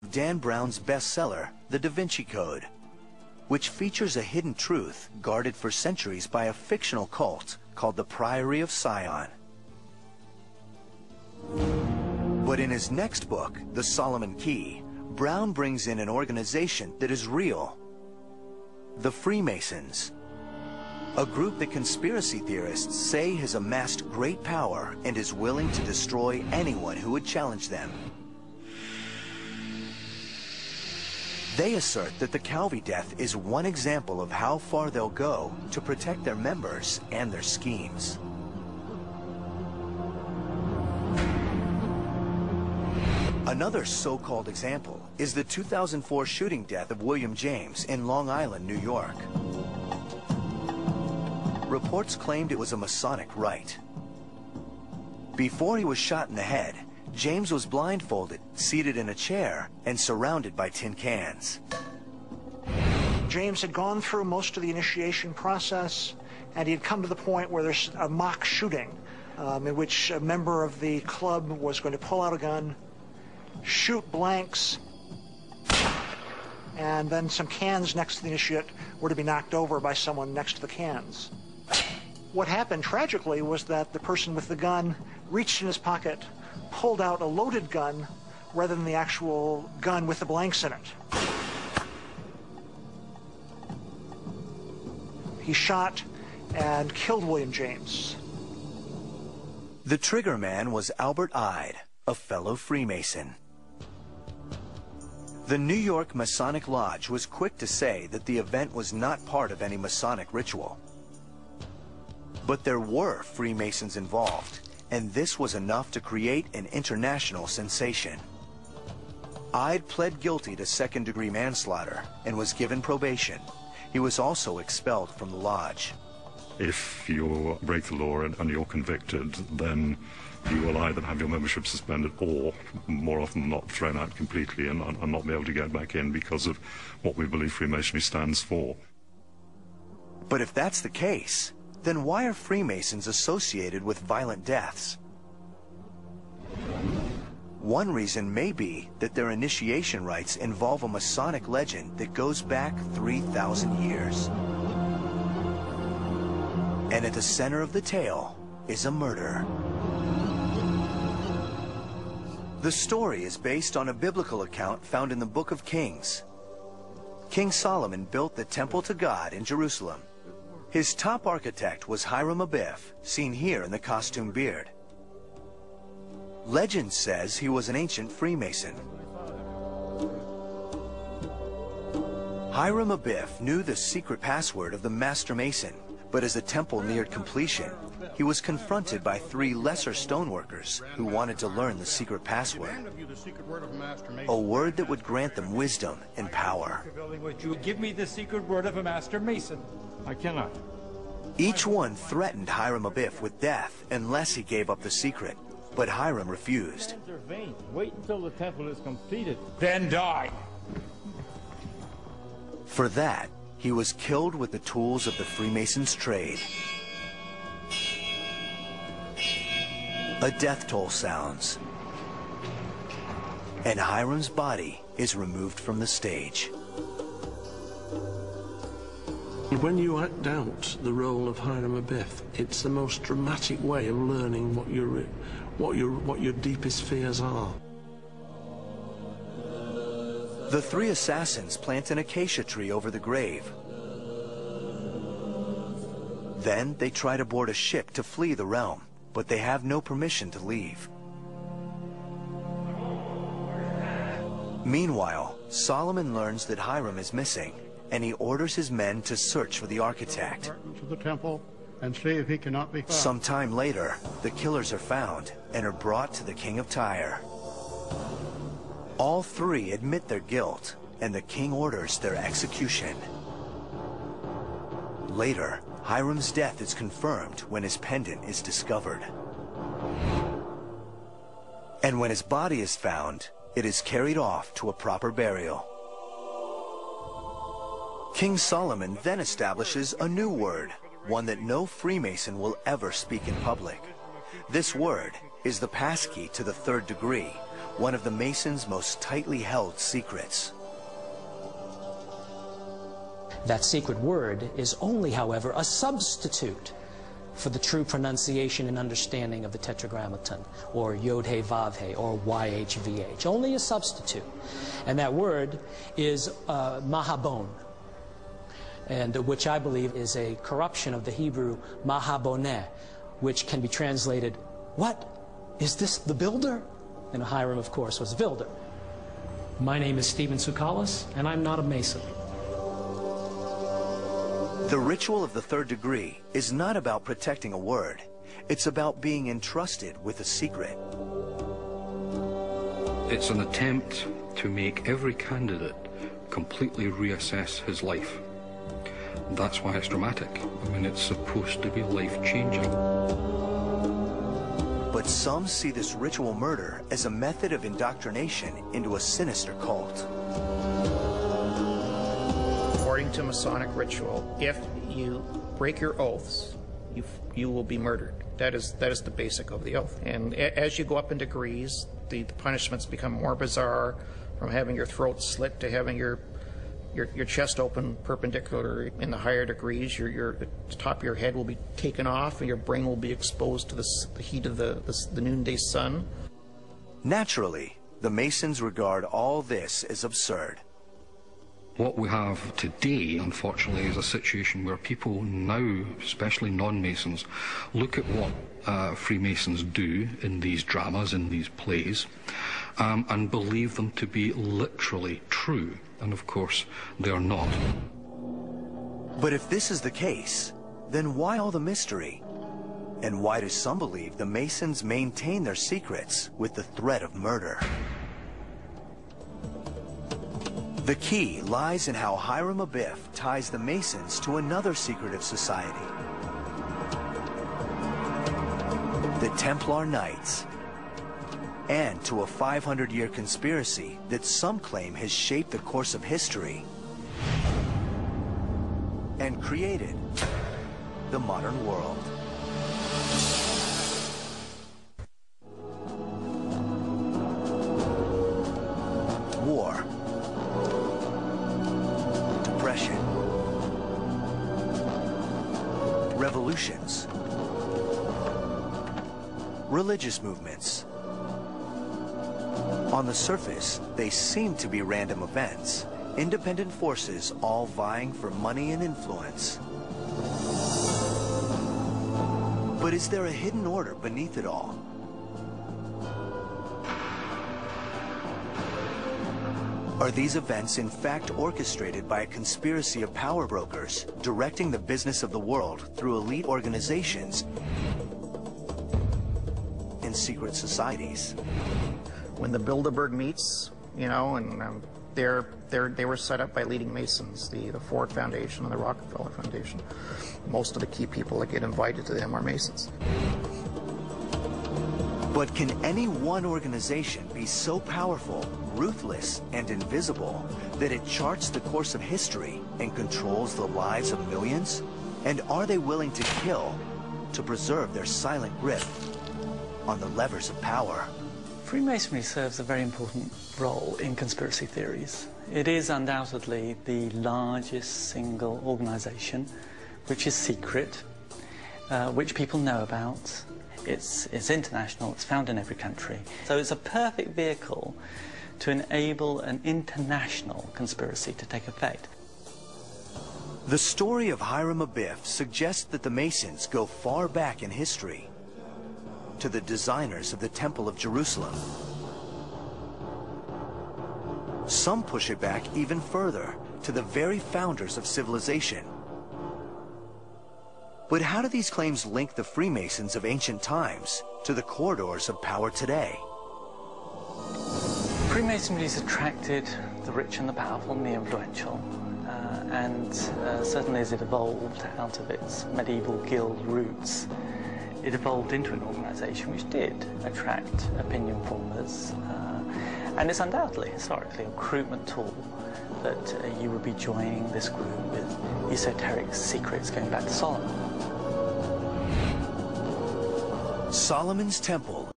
Dan Brown's bestseller, The Da Vinci Code, which features a hidden truth guarded for centuries by a fictional cult called the Priory of Sion. But in his next book, The Solomon Key, Brown brings in an organization that is real: the Freemasons, a group that conspiracy theorists say has amassed great power and is willing to destroy anyone who would challenge them. They assert that the Calvi death is one example of how far they'll go to protect their members and their schemes. Another so-called example is the 2004 shooting death of William James in Long Island, New York. Reports claimed it was a Masonic rite. Before he was shot in the head, James was blindfolded, seated in a chair, and surrounded by tin cans. James had gone through most of the initiation process, and he had come to the point where there's a mock shooting in which a member of the club was going to pull out a gun, shoot blanks, and then some cans next to the initiate were to be knocked over by someone next to the cans. What happened tragically was that the person with the gun reached in his pocket, pulled out a loaded gun rather than the actual gun with the blanks in it. He shot and killed William James. The trigger man was Albert Ide, a fellow Freemason. The New York Masonic Lodge was quick to say that the event was not part of any Masonic ritual. But there were Freemasons involved, and this was enough to create an international sensation. Ide pled guilty to second-degree manslaughter and was given probation. He was also expelled from the lodge. If you break the law and you're convicted, then you will either have your membership suspended or, more often than not, thrown out completely and not be able to get back in because of what we believe Freemasonry stands for. But if that's the case, then why are Freemasons associated with violent deaths? One reason may be that their initiation rites involve a Masonic legend that goes back 3,000 years. And at the center of the tale is a murder. The story is based on a biblical account found in the Book of Kings. King Solomon built the temple to God in Jerusalem. His top architect was Hiram Abiff, seen here in the costume beard. Legend says he was an ancient Freemason. Hiram Abiff knew the secret password of the Master Mason, but as the temple neared completion, he was confronted by 3 lesser stoneworkers who wanted to learn the secret password, a word that would grant them wisdom and power. Would you give me the secret word of a Master Mason? I cannot. Each one threatened Hiram Abiff with death unless he gave up the secret, but Hiram refused. Wait until the temple is completed, then die. For that, he was killed with the tools of the Freemasons' trade. A death toll sounds, and Hiram's body is removed from the stage. When you act out the role of Hiram Abiff, it's the most dramatic way of learning what your deepest fears are. The 3 assassins plant an acacia tree over the grave. Then they try to board a ship to flee the realm, but they have no permission to leave. Meanwhile, Solomon learns that Hiram is missing, and he orders his men to search for the architect. To the temple and see if he cannot be found. Some time later, the killers are found and are brought to the king of Tyre. All 3 admit their guilt, and the king orders their execution. Later, Hiram's death is confirmed when his pendant is discovered. And when his body is found, it is carried off to a proper burial. King Solomon then establishes a new word, one that no Freemason will ever speak in public. This word is the passkey to the 3rd degree, one of the Masons' most tightly held secrets. That secret word is only, however, a substitute for the true pronunciation and understanding of the Tetragrammaton, or Yod-He Vav-He, or YHVH. Only a substitute. And that word is Mahabon, and which I believe is a corruption of the Hebrew Mahaboneh, which can be translated, "What? Is this the builder?" And Hiram, of course, was a builder. My name is Stephen Tsoukalos, and I'm not a Mason. The ritual of the third degree is not about protecting a word. It's about being entrusted with a secret. It's an attempt to make every candidate completely reassess his life. That's why it's dramatic. I mean, it's supposed to be life-changing. But some see this ritual murder as a method of indoctrination into a sinister cult. According to Masonic ritual, if you break your oaths, you will be murdered. That is the basic of the oath. And as you go up in degrees, the punishments become more bizarre, from having your throat slit to having your chest open perpendicular. In the higher degrees, the top of your head will be taken off, and your brain will be exposed to the heat of the noonday sun. Naturally, the Masons regard all this as absurd. What we have today, unfortunately, is a situation where people now, especially non-Masons, look at what Freemasons do in these dramas, in these plays, and believe them to be literally true. And of course, they are not. But if this is the case, then why all the mystery? And why do some believe the Masons maintain their secrets with the threat of murder? The key lies in how Hiram Abiff ties the Masons to another secretive society, the Templar Knights, and to a 500-year conspiracy that some claim has shaped the course of history and created the modern world. War, depression, revolutions, religious movements. On the surface, they seem to be random events, independent forces all vying for money and influence. But is there a hidden order beneath it all? Are these events in fact orchestrated by a conspiracy of power brokers, directing the business of the world through elite organizations and secret societies? When the Bilderberg meets, you know, and they were set up by leading Masons, the Ford Foundation and the Rockefeller Foundation. Most of the key people that get invited to them are Masons. But can any one organization be so powerful, ruthless, and invisible that it charts the course of history and controls the lives of millions? And are they willing to kill to preserve their silent grip on the levers of power? Freemasonry serves a very important role in conspiracy theories. It is undoubtedly the largest single organization which is secret, which people know about. It's international, it's found in every country. So it's a perfect vehicle to enable an international conspiracy to take effect. The story of Hiram Abiff suggests that the Masons go far back in history, to the designers of the Temple of Jerusalem. Some push it back even further, to the very founders of civilization. But how do these claims link the Freemasons of ancient times to the corridors of power today? Freemasonry has attracted the rich and the powerful and the influential, and certainly as it evolved out of its medieval guild roots, it evolved into an organization which did attract opinion formers, and it's undoubtedly, historically, a recruitment tool that you would be joining this group with esoteric secrets going back to Solomon. Solomon's Temple